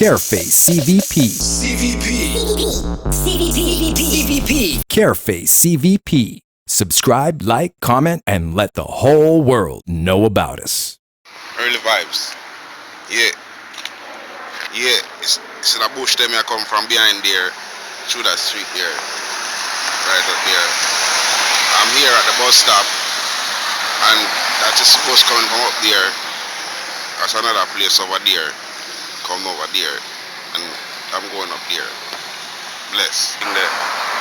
Careface CVP. Careface CVP. Subscribe, like, comment, and let the whole world know about us. Early vibes. Yeah. It's in a bush there. I come from behind there, through that street there, right up there. I'm here at the bus stop, and that's just bus coming from up there. That's another place over there. Come over there, and I'm going up there. Bless. In the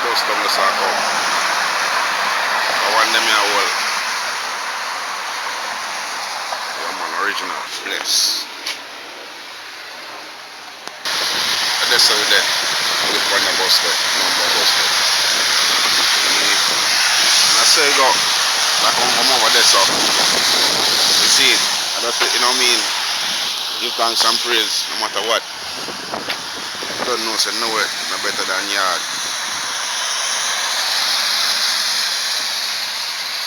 bus come the circle. I want them here all. Yeah, man, original. Bless. That's how that with one of us there, number of us there. And I say go, like come over there, so you see it. I don't think, you know what I mean? Give thanks and praise no matter what. I don't know, say no way, no better than yard.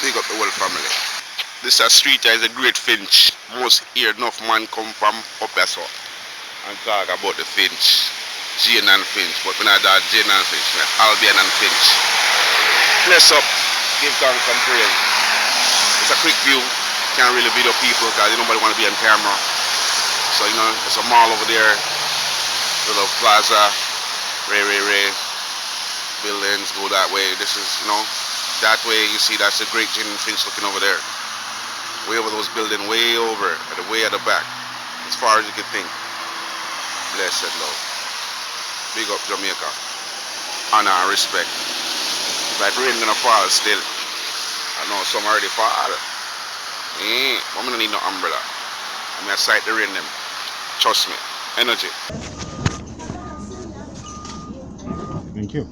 Big up the whole family. This street is a great Finch. Most here enough man come from up here so and talk about the Finch. Jane and Finch, but we're not that Jane and Finch, we're Albion and Finch. Bless up, give thanks and praise. It's a quick view, can't really video people because nobody want to be on camera. So, you know, there's a mall over there, little plaza, Ray, buildings go that way. This is, you know, that way you see that's the great Jane and Finch looking over there. Way over those buildings, way over, way at the back, as far as you can think. Blessed Lord. Big up Jamaica. Honor and respect. It's like rain gonna fall still. I know some already fall. I'm gonna need no umbrella. I'm gonna sight the rain them. Trust me. Energy. Thank you.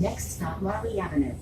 Next stop, Marley Avenue.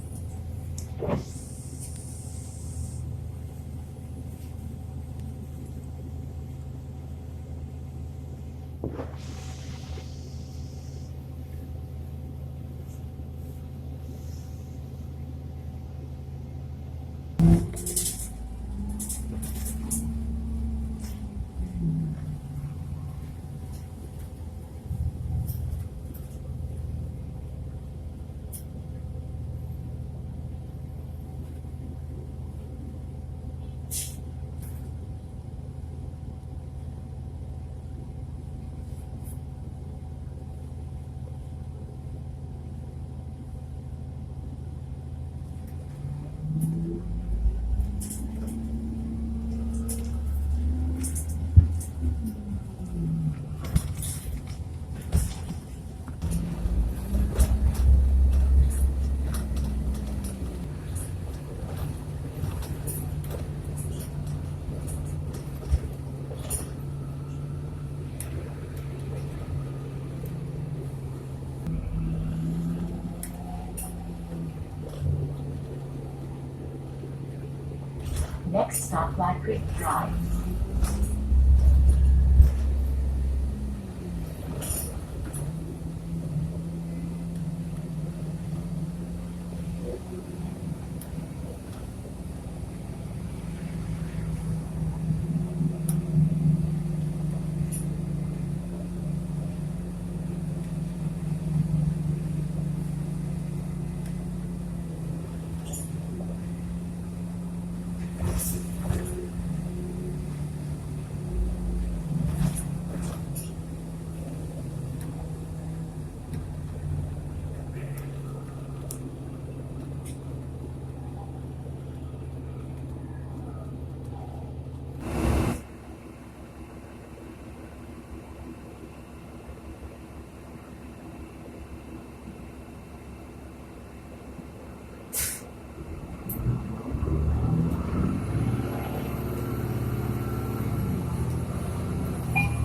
Next stop, Black Creek Drive.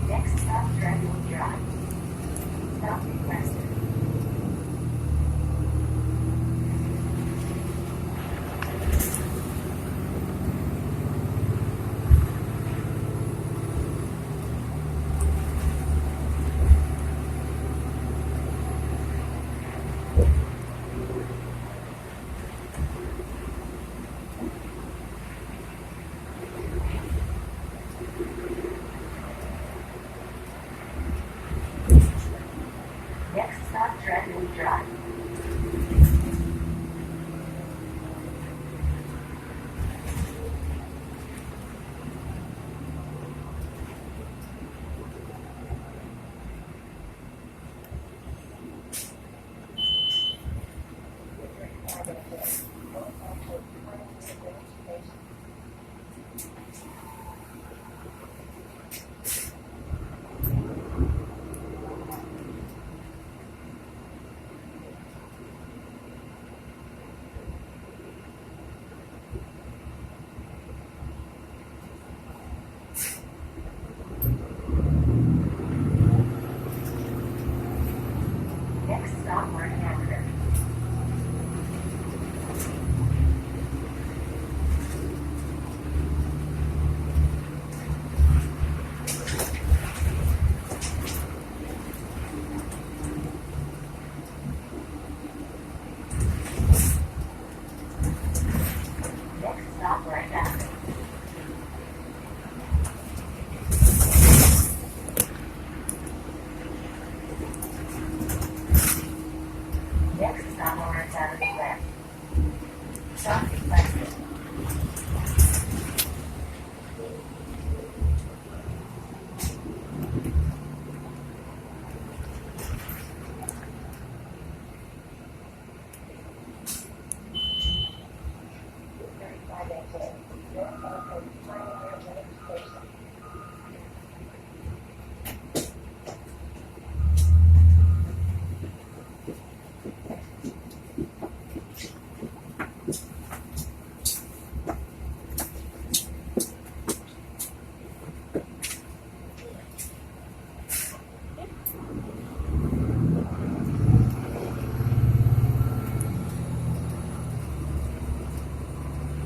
Next stop, Treadmill Drive. Stop requested. Next stop, Treadmill Drive. Next stop, Mark Avenue. Next stop, Mark Avenue. Next stop, Lawrence Avenue West. Stop requested.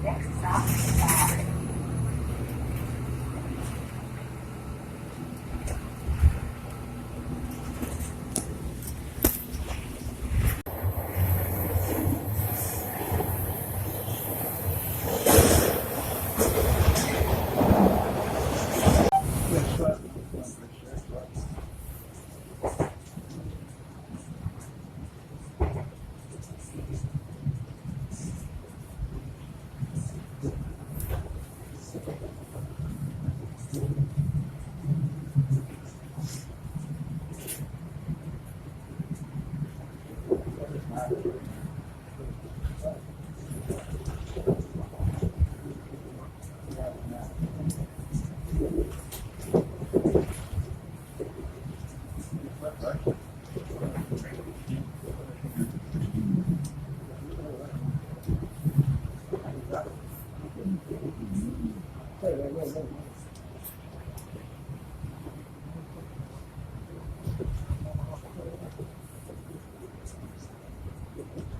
Next stop, Avenue.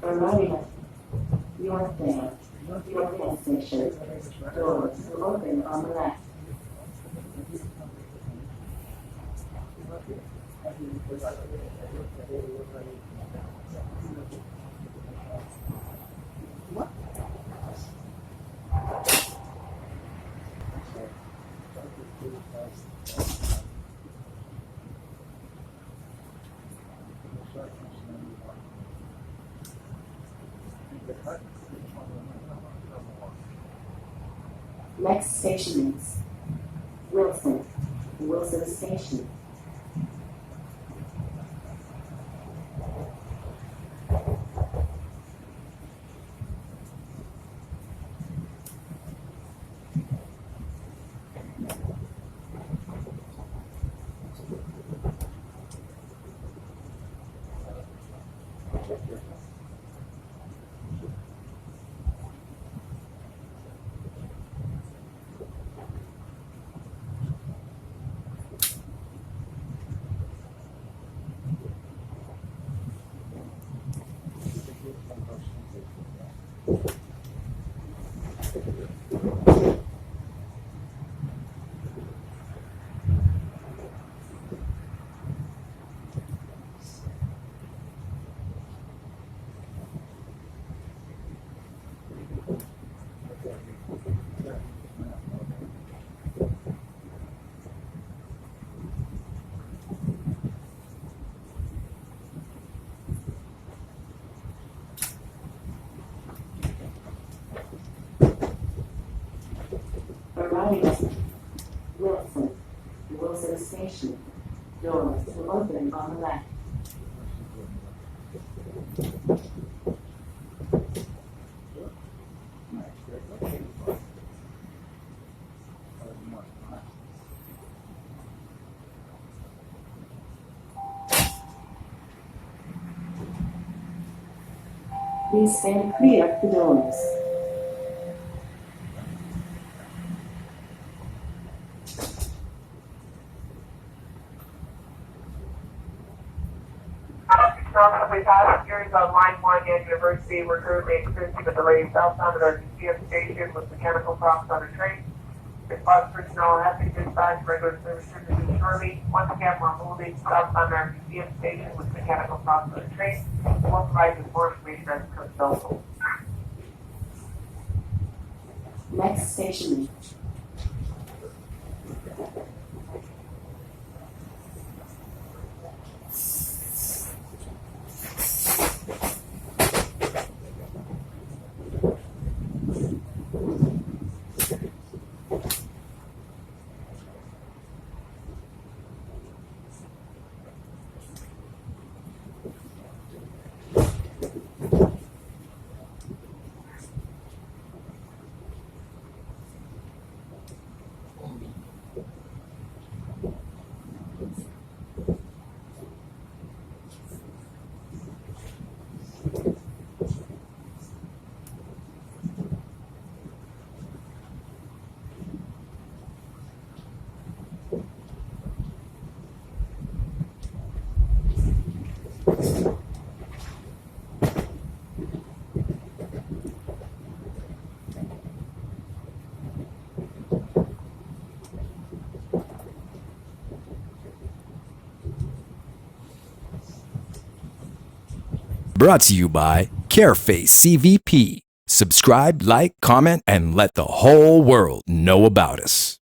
Alright, your thing. Fuel station. Doors will open on the left. Next station is Wilson. Wilson Station. Arriving Wilson. Wilson Station. Doors will open on the left. Please stand clear of the doors. Normally passengers on line 1 and University were currently experiencing a delay southbound at our GM station with mechanical problems on the train. Response personnel have been dispatched, regular service should resume shortly. Once again, we're holding southbound our GM station with mechanical problems on the train. We'll provide you more information as it comes available. Next station is Brought to you by Careface CVP. Subscribe, like, comment, and let the whole world know about us.